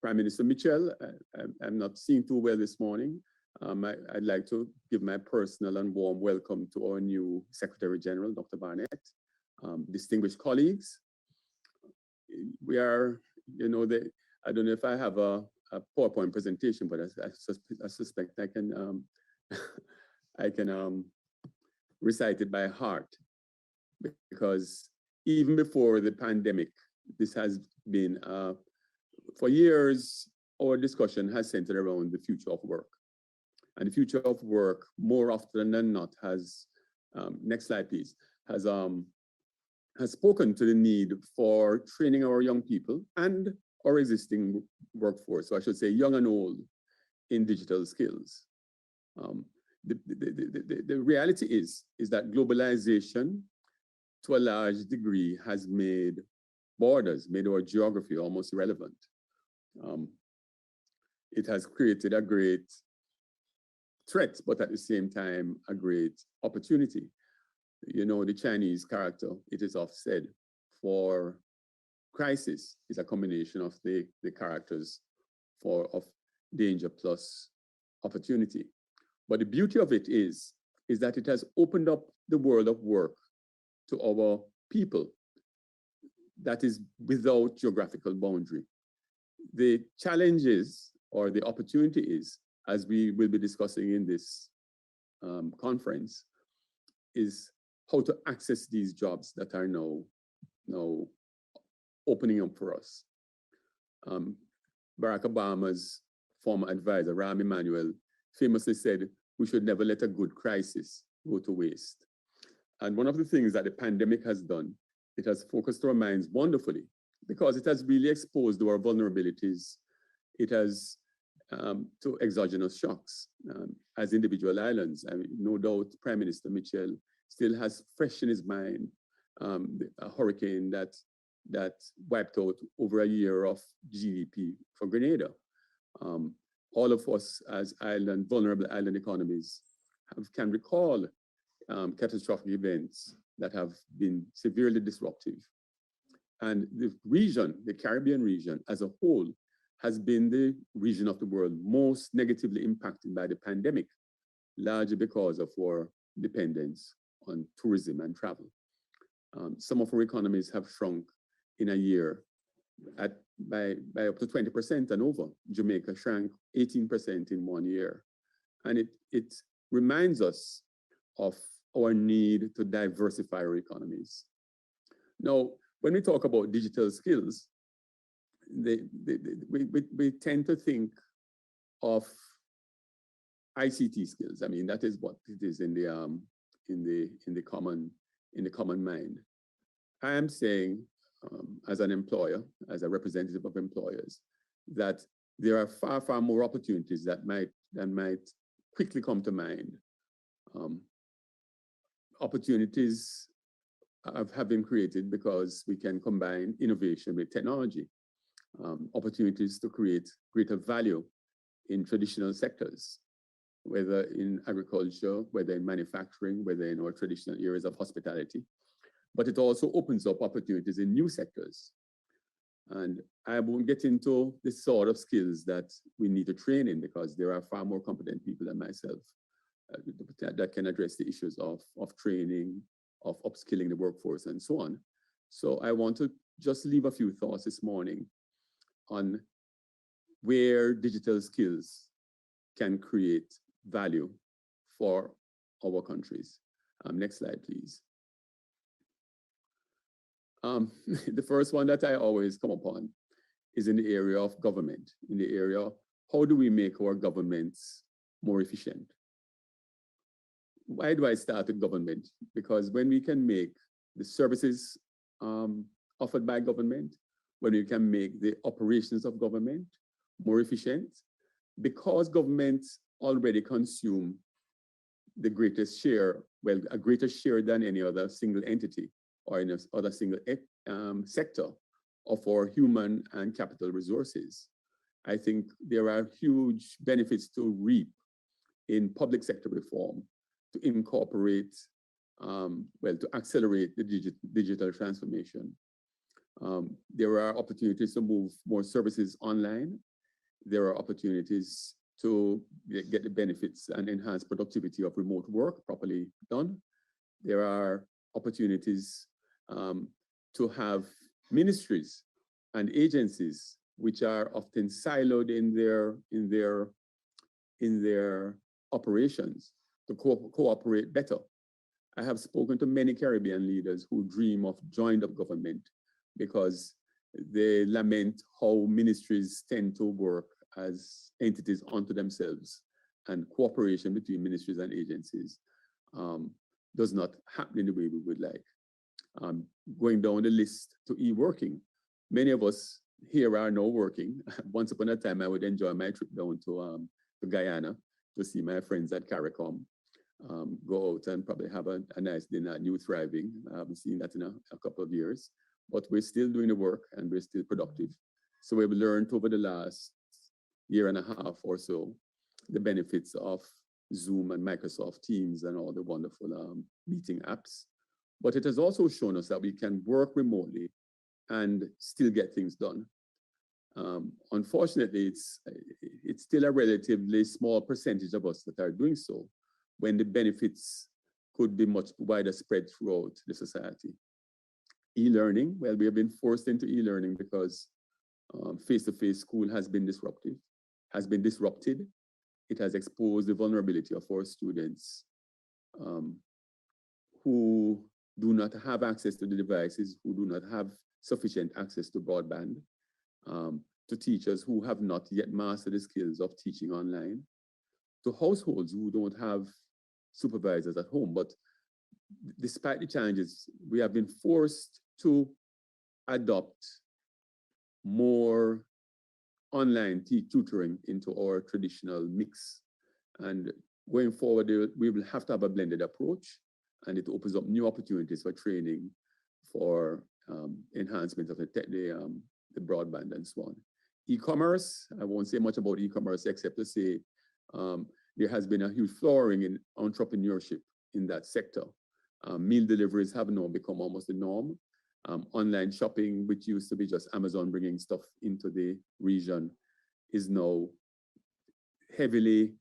Prime Minister Mitchell, I'm not seeing too well this morning. I'd like to give my personal and warm welcome to our new Secretary General, Dr. Barnett. Distinguished colleagues, we are, I don't know if I have a PowerPoint presentation, but I suspect I can I can recite it by heart, because even before the pandemic, this has been, for years, our discussion has centered around the future of work. And the future of work, more often than not, has, next slide please, has spoken to the need for training our young people and our existing workforce, so I should say young and old, in digital skills. The reality is that globalization, to a large degree, has made borders, made our geography almost irrelevant. It has created a great threat, but at the same time, a great opportunity. You know, the Chinese character, it is often said, for crisis is a combination of the characters of danger plus opportunity. But the beauty of it is that it has opened up the world of work to our people that is without geographical boundary. The challenge is, or the opportunity is, as we will be discussing in this conference, is how to access these jobs that are now opening up for us. Barack Obama's former advisor, Rahm Emanuel, famously said, we should never let a good crisis go to waste. And one of the things that the pandemic has done, it has focused our minds wonderfully, because it has really exposed our vulnerabilities. It has to exogenous shocks as individual islands. I mean, no doubt Prime Minister Mitchell still has fresh in his mind a hurricane that wiped out over a year of GDP for Grenada. All of us as vulnerable island economies can recall catastrophic events that have been severely disruptive. And the region, the Caribbean region as a whole, has been the region of the world most negatively impacted by the pandemic, largely because of our dependence on tourism and travel. Some of our economies have shrunk in a year by up to 20% and over. Jamaica shrank 18% in 1 year. And it reminds us of our need to diversify our economies. Now, when we talk about digital skills, we tend to think of ICT skills. I mean, that is what it is in the common mind. I am saying, as an employer, as a representative of employers, that there are far more opportunities that might quickly come to mind. Opportunities have been created because we can combine innovation with technology. Opportunities to create greater value in traditional sectors, whether in agriculture, whether in manufacturing, whether in our traditional areas of hospitality. But it also opens up opportunities in new sectors. And I won't get into the sort of skills that we need to train in, because there are far more competent people than myself that can address the issues of training, of upskilling the workforce, and so on. So I want to just leave a few thoughts this morning on where digital skills can create value for our countries. Next slide, please. The first one that I always come upon is in the area of government, in the area of how do we make our governments more efficient? Why do I start with government? Because when we can make the services offered by government, when we can make the operations of government more efficient, because governments already consume the greatest share, well, a greater share than any other single entity or any other single sector of our human and capital resources. I think there are huge benefits to reap in public sector reform, to incorporate, to accelerate the digital transformation. There are opportunities to move more services online There are opportunities to get the benefits and enhance productivity of remote work properly done. There are opportunities to have ministries and agencies which are often siloed in their operations to cooperate better. I have spoken to many Caribbean leaders who dream of joined up government because they lament how ministries tend to work as entities unto themselves, and cooperation between ministries and agencies does not happen in the way we would like. Going down the list to e-working, many of us here are now working. Once upon a time, I would enjoy my trip down to Guyana to see my friends at CARICOM, go out and probably have a nice dinner at New Thriving. I haven't seen that in a couple of years, but we're still doing the work and we're still productive. So we've learned over the last year and a half or so the benefits of Zoom and Microsoft Teams and all the wonderful meeting apps. But it has also shown us that we can work remotely and still get things done. Unfortunately, it's still a relatively small percentage of us that are doing so, when the benefits could be much wider spread throughout the society. E-learning, well, we have been forced into e-learning because face-to-face school has been disrupted. It has exposed the vulnerability of our students who do not have access to the devices, who do not have sufficient access to broadband, to teachers who have not yet mastered the skills of teaching online, to households who don't have supervisors at home. But despite the challenges, we have been forced to adopt more online tutoring into our traditional mix. And going forward, we will have to have a blended approach, and it opens up new opportunities for training, for enhancement of the broadband and so on. E-commerce, I won't say much about e-commerce except to say there has been a huge flowering in entrepreneurship in that sector. Meal deliveries have now become almost the norm. Online shopping, which used to be just Amazon bringing stuff into the region, is now heavily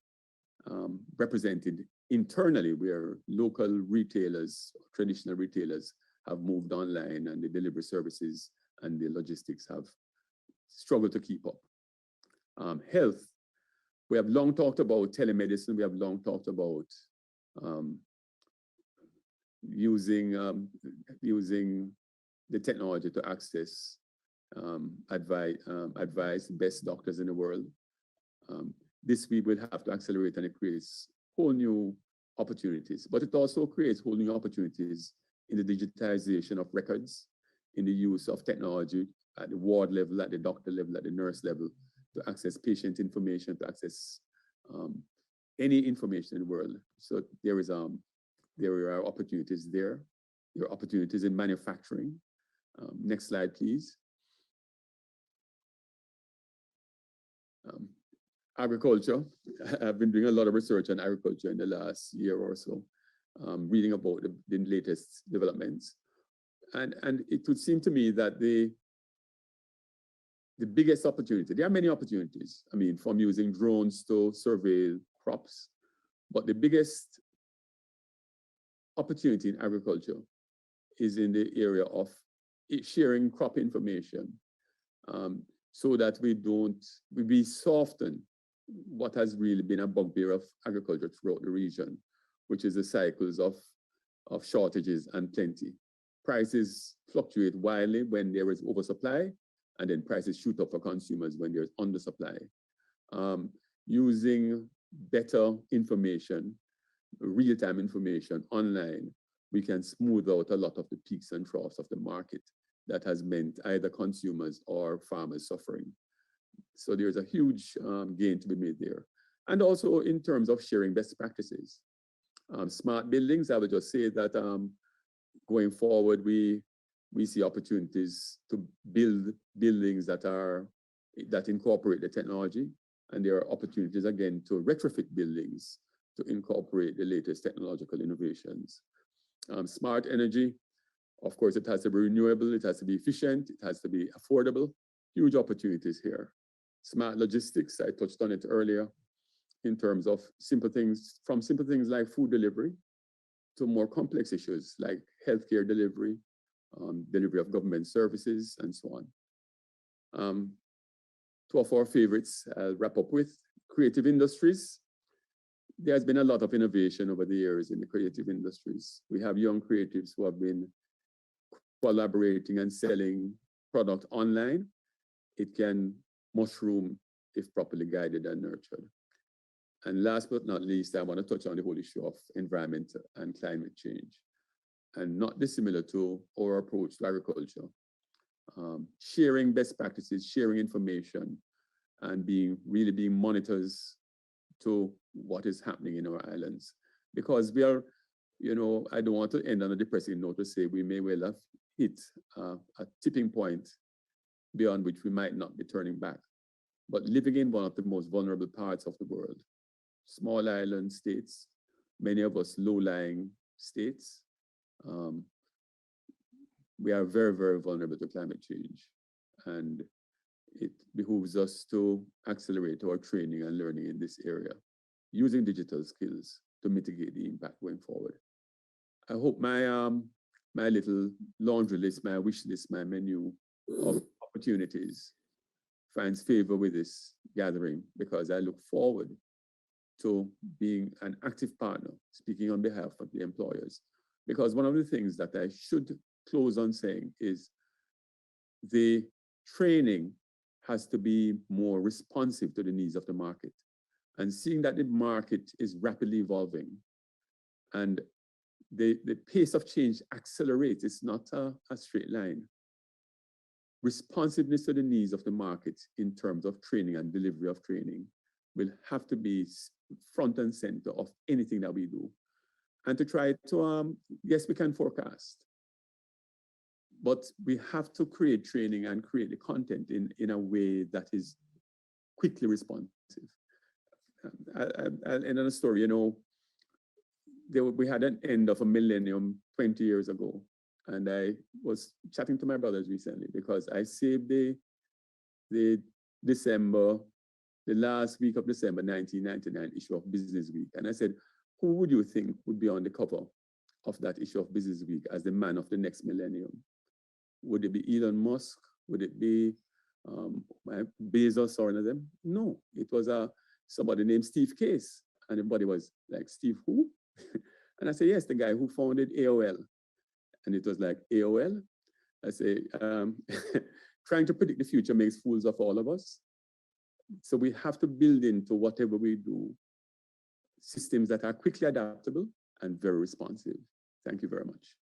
represented internally, where local retailers, traditional retailers, have moved online, and the delivery services and the logistics have struggled to keep up. Health, we have long talked about telemedicine. We have long talked about using the technology to access advice, best doctors in the world. This we will have to accelerate, and it creates whole new opportunities, but it also creates whole new opportunities in the digitization of records, in the use of technology at the ward level, at the doctor level, at the nurse level, to access patient information, to access any information in the world. So there are opportunities there. There are opportunities in manufacturing. Next slide, please. Agriculture. I've been doing a lot of research on agriculture in the last year or so, reading about the latest developments. And it would seem to me that the biggest opportunity, there are many opportunities, I mean, from using drones to survey crops, but the biggest opportunity in agriculture is in the area of sharing crop information, so that we soften what has really been a bugbear of agriculture throughout the region, which is the cycles of shortages and plenty. Prices fluctuate wildly when there is oversupply, and then prices shoot up for consumers when there's undersupply. Using better information, real-time information online, we can smooth out a lot of the peaks and troughs of the market that has meant either consumers or farmers suffering. So there's a huge gain to be made there. And also in terms of sharing best practices. Smart buildings, I would just say that going forward, we see opportunities to build buildings that incorporate the technology. And there are opportunities, again, to retrofit buildings to incorporate the latest technological innovations. Smart energy, of course, it has to be renewable, it has to be efficient, it has to be affordable. Huge opportunities here. Smart logistics, I touched on it earlier, in terms of simple things, from simple things like food delivery to more complex issues like healthcare delivery, delivery of government services, and so on. Two of our favorites I'll wrap up with: creative industries. There's been a lot of innovation over the years in the creative industries. We have young creatives who have been collaborating and selling product online. It can mushroom if properly guided and nurtured. And last but not least, I want to touch on the whole issue of environment and climate change, and not dissimilar to our approach to agriculture. Sharing best practices, sharing information, and really being monitors to what is happening in our islands. Because we are, I don't want to end on a depressing note to say we may well have hit a tipping point beyond which we might not be turning back. But living in one of the most vulnerable parts of the world, small island states, many of us low-lying states, we are very, very vulnerable to climate change. And it behooves us to accelerate our training and learning in this area, using digital skills to mitigate the impact going forward. I hope my little laundry list, my wish list, my menu of opportunities finds favor with this gathering, because I look forward to being an active partner, speaking on behalf of the employers. Because one of the things that I should close on saying is the training has to be more responsive to the needs of the market. And seeing that the market is rapidly evolving and the pace of change accelerates, it's not a straight line. Responsiveness to the needs of the market in terms of training and delivery of training will have to be front and center of anything that we do. And to try to, yes, we can forecast, but we have to create training and create the content in a way that is quickly responsive. I'll end on a story. We had an end of a millennium 20 years ago. And I was chatting to my brothers recently because I saved the last week of December 1999 issue of Business Week. And I said, who would you think would be on the cover of that issue of Business Week as the man of the next millennium? Would it be Elon Musk? Would it be Bezos or one of them? No, it was somebody named Steve Case. And everybody was like, Steve who? And I said, yes, the guy who founded AOL. And it was like, AOL? I say, trying to predict the future makes fools of all of us. So we have to build into whatever we do systems that are quickly adaptable and very responsive. Thank you very much.